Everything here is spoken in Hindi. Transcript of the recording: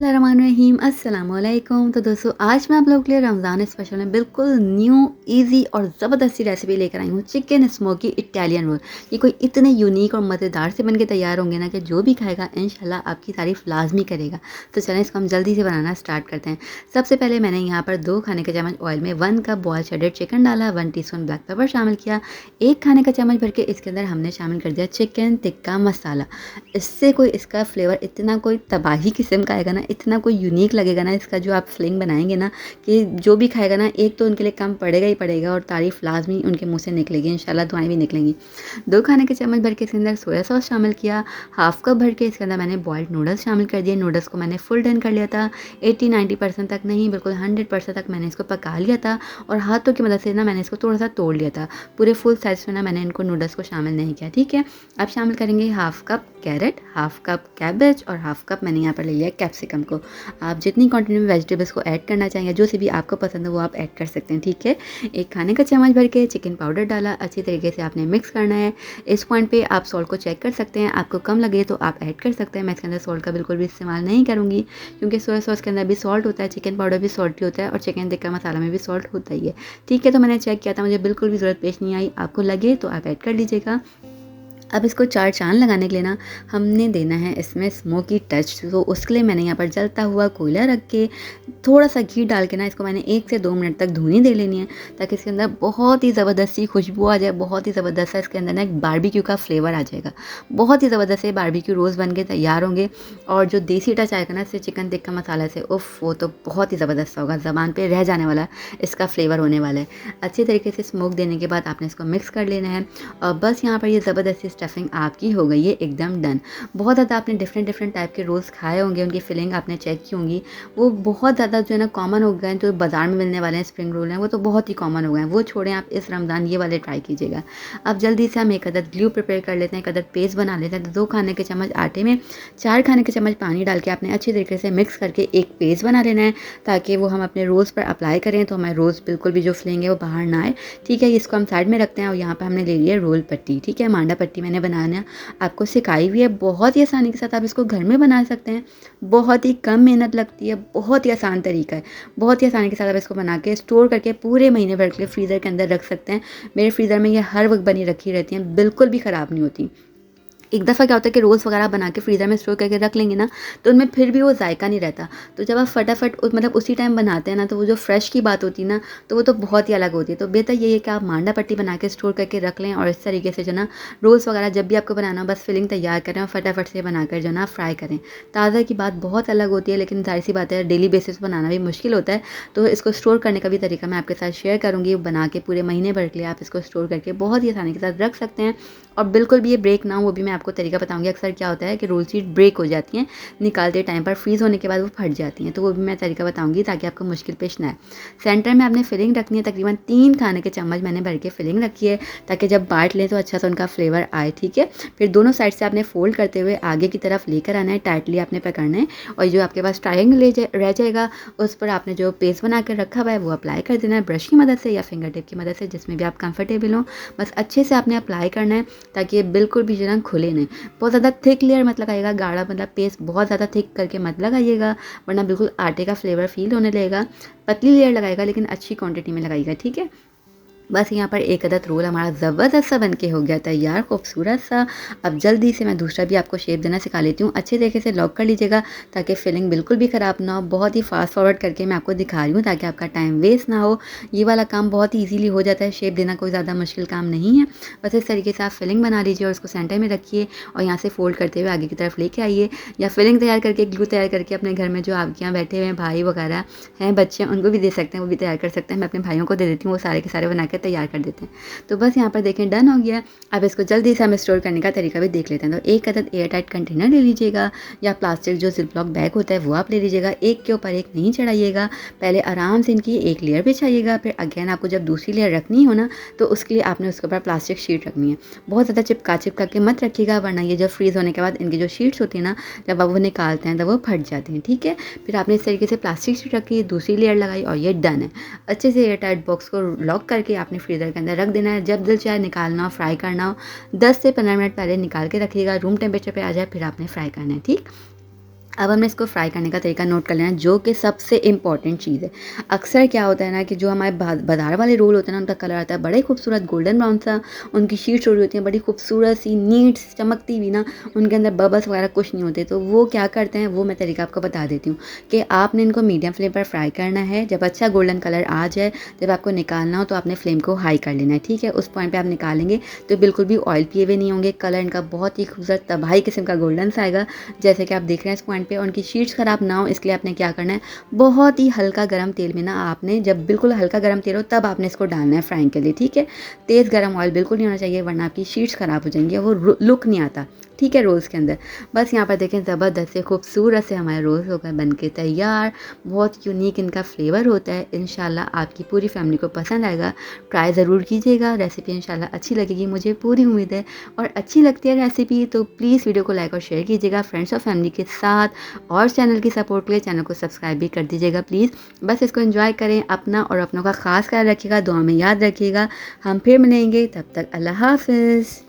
रहीम अस्सलामुअलैकुम। तो दोस्तों आज मैं आप लोगों के लिए रमज़ान स्पेशल में बिल्कुल न्यू इजी और ज़बरदस्ती रेसिपी लेकर आई हूँ, चिकन स्मोकी इटालियन रोल। ये कोई इतने यूनिक और मज़ेदार से बन के तैयार होंगे ना कि जो भी खाएगा इंशाल्लाह आपकी तारीफ़ लाजमी करेगा। तो चलें इसको हम जल्दी से बनाना स्टार्ट करते हैं। सबसे पहले मैंने यहाँ पर 2 खाने का चम्मच ऑयल में 1 कप बॉयल शेडेड चिकन डाला, 1 टीस्पून ब्लैक पेपर शामिल किया, 1 खाने का चम्मच भर के इसके अंदर हमने शामिल कर दिया चिकन टिक्का मसाला। इससे कोई इसका फ्लेवर इतना कोई तबाही किस्म का आएगा ना, इतना कोई यूनिक लगेगा ना इसका जो आप फिलिंग बनाएंगे ना, कि जो भी खाएगा ना एक तो उनके लिए कम पड़ेगा ही पड़ेगा और तारीफ़ लाजमी उनके मुंह से निकलेगी, इंशाल्लाह दुआएं भी निकलेंगी। 2 खाने के चम्मच भर के इसके अंदर सोया सॉस शामिल किया, हाफ कप भर के इसके अंदर मैंने बॉइल्ड नूडल्स शामिल कर दिए। नूडल्स को मैंने फुल डन कर लिया था, 80-90% तक नहीं, बिल्कुल 100% तक मैंने इसको पका लिया था और हाथों की मदद से ना मैंने इसको थोड़ा सा तोड़ लिया था। पूरे फुल साइज़ में ना मैंने इनको नूडल्स को शामिल नहीं किया। ठीक है, अब शामिल करेंगे half cup carrot, half cup cabbage और हाफ कप मैंने यहाँ पर ले लिया कैप्सिकम को। आप जितनी क्वांटिटी में वेजिटेबल्स को ऐड करना चाहेंगे, जो सी भी आपको पसंद है वो आप ऐड कर सकते हैं। ठीक है, 1 खाने का चम्मच भर के चिकन पाउडर डाला, अच्छी तरीके से आपने मिक्स करना है। इस पॉइंट पे आप सॉल्ट को चेक कर सकते हैं, आपको कम लगे तो आप ऐड कर सकते हैं। मैं इसके अंदर सॉल्ट का बिल्कुल भी इस्तेमाल नहीं करूँगी, क्योंकि सोया सॉस के अंदर भी सॉल्ट होता है, चिकन पाउडर भी सॉल्टी होता है और चिकन टिक्का मसाला में भी सॉल्ट होता ही है। ठीक है, तो मैंने चेक किया था, मुझे बिल्कुल भी ज़रूरत पेश नहीं आई। आपको लगे तो आप ऐड कर लीजिएगा। अब इसको 4 चाँद लगाने के लिए ना हमने देना है इसमें स्मोकी टच। तो उसके लिए मैंने यहाँ पर जलता हुआ कोयला रख के थोड़ा सा घी डाल के ना इसको मैंने 1 से 2 मिनट तक धुनी दे लेनी है, ताकि इसके अंदर बहुत ही ज़बरदस्त सी खुशबू आ जाए, बहुत ही ज़बरदस्त सा इसके अंदर ना एक बारबेक्यू का फ्लेवर आ जाएगा। बहुत ही ज़बरदस्त से बारबेक्यू रोज़ बन के तैयार होंगे और जो देसी टच आएगा ना इससे चिकन टिक्का मसाला से, उफ़ वो तो बहुत ही ज़बरदस्त होगा, ज़बान पे रह जाने वाला इसका फ्लेवर होने वाला है। अच्छी तरीके से स्मोक देने के बाद आपने इसको मिक्स कर लेना है और बस यहाँ पर ये ज़बरदस्ती स्टफिंग आपकी हो गई है एकदम डन। बहुत ज़्यादा आपने डिफरेंट टाइप के रोल्स खाए होंगे, उनकी फिलिंग आपने चेक की होंगी, वो बहुत ज़्यादा जो है ना कॉमन हो गए हैं। जो बाज़ार में मिलने वाले हैं स्प्रिंग रोल हैं वो तो बहुत ही कॉमन हो गए हैं, वो छोड़ें, आप इस रमज़ान ये वाले ट्राई कीजिएगा। अब जल्दी से हम 1 अदद ग्लू प्रिपेयर कर लेते हैं, 1 अदद पेस्ट बना लेते हैं। तो 2 खाने के चम्मच आटे में 4 खाने के चम्मच पानी डाल के आपने अच्छी तरीके से मिक्स करके एक पेस्ट बना लेना है, ताकि वो हम अपने रोल्स पर अप्लाई करें तो हमारे रोल्स बिल्कुल भी जो फिलिंग है वो बाहर ना आए। ठीक है, इसको हम साइड में रखते हैं और यहाँ पर हमने ले लिया रोल पट्टी। ठीक है, मांडा पट्टी मैंने बनाना आपको सिखाई हुई है, बहुत ही आसानी के साथ आप इसको घर में बना सकते हैं। बहुत ही कम मेहनत लगती है, बहुत ही आसान तरीका है, बहुत ही आसानी के साथ आप इसको बना के स्टोर करके पूरे महीने भर के लिए फ्रीज़र के अंदर रख सकते हैं। मेरे फ्रीज़र में ये हर वक्त बनी रखी रहती हैं, बिल्कुल भी ख़राब नहीं होती। एक दफ़ा क्या होता है कि रोल्स वगैरह बना के फ्रीज़र में स्टोर करके रख लेंगे ना, तो उनमें फिर भी वो जायका नहीं रहता। तो जब आप फटाफट मतलब उसी टाइम बनाते हैं ना, तो वो जो फ्रेश की बात होती है ना, तो वो तो बहुत ही अलग होती है। तो बेहतर ये है कि आप मांडा पट्टी बना के स्टोर करके रख लें और इस तरीके से जो ना रोल्स वगैरह जब भी आपको बनाना हो, बस फिलिंग तैयार करें और फटाफट से बनाकर जो ना फ्राई करें। ताज़ा की बात बहुत अलग होती है, लेकिन ज़ाहिर सी बात है डेली बेसिस पर बनाना भी मुश्किल होता है। तो इसको स्टोर करने का भी तरीका मैं आपके साथ शेयर करूँगी। बना के पूरे महीने भर के लिए आप इसको स्टोर करके बहुत ही आसानी के साथ रख सकते हैं और बिल्कुल भी ये ब्रेक ना हो, वो भी मैं आपको तरीका बताऊँगी। अक्सर क्या होता है कि रोल शीट ब्रेक हो जाती हैं, निकालते टाइम पर फ्रीज़ होने के बाद वो फट जाती हैं, तो वो भी मैं तरीका बताऊँगी ताकि आपको मुश्किल पेश ना आए। सेंटर में आपने फिलिंग रखनी है, तकरीबन 3 खाने के चम्मच मैंने भर के फिलिंग रखी है, ताकि जब बाँट लें तो अच्छा सा उनका फ्लेवर आए। ठीक है, फिर दोनों साइड से आपने फोल्ड करते हुए आगे की तरफ लेकर आना है, टाइटली आपने पकड़ना है और जो आपके पास ट्रायंगल रह जाएगा उस पर आपने जो पेस्ट बना कर रखा हुआ है वो अप्लाई कर देना है ब्रश की मदद से या फिंगर टिप की मदद से, जिसमें भी आप कंफर्टेबल हो। बस अच्छे से आपने अप्लाई करना है ताकि ये बिल्कुल भी जो ना खुले नहीं। बहुत ज़्यादा थिक लेयर मत लगाइएगा, गाढ़ा मतलब पेस्ट बहुत ज़्यादा थिक करके मत लगाइएगा, वरना बिल्कुल आटे का फ्लेवर फील होने लगेगा। पतली लेयर लगाइएगा लेकिन अच्छी क्वांटिटी में लगाइएगा। ठीक है, बस यहाँ पर 1 अदद रोल हमारा ज़बरदस्त सा बन के हो गया तैयार, खूबसूरत सा। अब जल्दी से मैं दूसरा भी आपको शेप देना सिखा लेती हूँ। अच्छे तरीके से लॉक कर लीजिएगा ताकि फिलिंग बिल्कुल भी ख़राब ना हो। बहुत ही फास्ट फॉरवर्ड करके मैं आपको दिखा रही हूँ ताकि आपका टाइम वेस्ट ना हो। ये वाला काम बहुत ही ईजीली हो जाता है, शेप देना कोई ज़्यादा मुश्किल काम नहीं है। बस इस तरीके से आप फिलिंग बना लीजिए और उसको सेंटर में रखिए और यहाँ से फोल्ड करते हुए आगे की तरफ लेके आइए, या फिलिंग तैयार करके ग्लू तैयार करके अपने घर में जो आपके यहाँ बैठे हुए हैं भाई वगैरह हैं, बच्चे, उनको भी दे सकते हैं, वो भी तैयार कर सकते हैं। मैं अपने भाइयों को दे देती हूँ, वो सारे के सारे बना के तैयार कर देते हैं। तो बस यहाँ पर देखें डन हो गया। अब इसको जल्दी से हम स्टोर करने का तरीका भी देख लेते हैं। तो 1 अदद एयर टाइट कंटेनर ले लीजिएगा या प्लास्टिक जो जिप लॉक बैग होता है वो आप ले लीजिएगा। एक के ऊपर एक नहीं चढ़ाइएगा, पहले आराम से इनकी एक लेयर बिछाइएगा, फिर अगेन आपको जब दूसरी लेयर रखनी हो ना तो उसके लिए आपने उसके ऊपर प्लास्टिक शीट रखनी है। बहुत ज़्यादा चिपका के मत रखिएगा, वरना ये जब फ्रीज़ होने के बाद इनकी जो शीट्स होती है ना, जब आप वो निकालते हैं तब वो फट जाती हैं। ठीक है, फिर आपने इस तरीके से प्लास्टिक शीट रखी, दूसरी लेयर लगाई और ये डन है। अच्छे से एयर टाइट बॉक्स को लॉक करके आपने फ्रीज़र के अंदर रख देना है। जब दिल चाहे निकालना हो, फ्राई करना हो, 10 से 15 मिनट पहले निकाल के रखिएगा, रूम टेम्परेचर पे आ जाए फिर आपने फ्राई करना है। ठीक, अब हमने इसको फ्राई करने का तरीका नोट कर लेना, जो कि सबसे इम्पॉर्टेंट चीज़ है। अक्सर क्या होता है ना कि जो हमारे बाज़ार वाले रोल होते हैं ना, उनका कलर आता है बड़ा ही खूबसूरत गोल्डन ब्राउन सा, उनकी शीट्स हो रही होती हैं बड़ी खूबसूरत सी, नीट चमकती हुई ना, उनके अंदर बबल्स वगैरह कुछ नहीं होते। तो वो क्या करते हैं, वो मैं तरीका आपको बता देती हूँ कि आपने इनको मीडियम फ्लेम पर फ्राई करना है। जब अच्छा गोल्डन कलर आ जाए, जब आपको निकालना हो, तो आपने फ्लेम को हाई कर लेना है, ठीक है। उस पॉइंट पर आप निकालेंगे तो बिल्कुल भी ऑयल पिए हुए नहीं होंगे, कलर इनका बहुत ही खूबसूरत तबाही किस्म का गोल्डन सा आएगा, जैसे कि आप देख रहे हैं इस पॉइंट पे। उनकी शीट्स ख़राब ना हो, इसलिए आपने क्या करना है, बहुत ही हल्का गरम तेल में ना आपने, जब बिल्कुल हल्का गरम तेल हो तब आपने इसको डालना है फ्राइंग के लिए, ठीक है। तेज़ गरम ऑयल बिल्कुल नहीं होना चाहिए, वरना आपकी शीट्स ख़राब हो जाएंगी, वो लुक नहीं आता, ठीक है, रोल्स के अंदर। बस यहाँ पर देखें ज़बरदस्त से खूबसूरत से हमारे रोल्स हो गए बन के तैयार। बहुत यूनिक इनका फ्लेवर होता है। इंशाल्लाह आपकी पूरी फैमिली को पसंद आएगा, ट्राई ज़रूर कीजिएगा। रेसिपी इंशाल्लाह अच्छी लगेगी, मुझे पूरी उम्मीद है। और अच्छी लगती है रेसिपी तो प्लीज़ वीडियो को लाइक और शेयर कीजिएगा फ्रेंड्स और फैमिली के साथ, और चैनल की सपोर्ट के लिए चैनल को सब्सक्राइब भी कर दीजिएगा प्लीज़। बस इसको एंजॉय करें, अपना और अपनों का ख़ास ख्याल रखिएगा, दुआ में याद रखिएगा। हम फिर मिलेंगे, तब तक अल्लाह हाफ़िज़।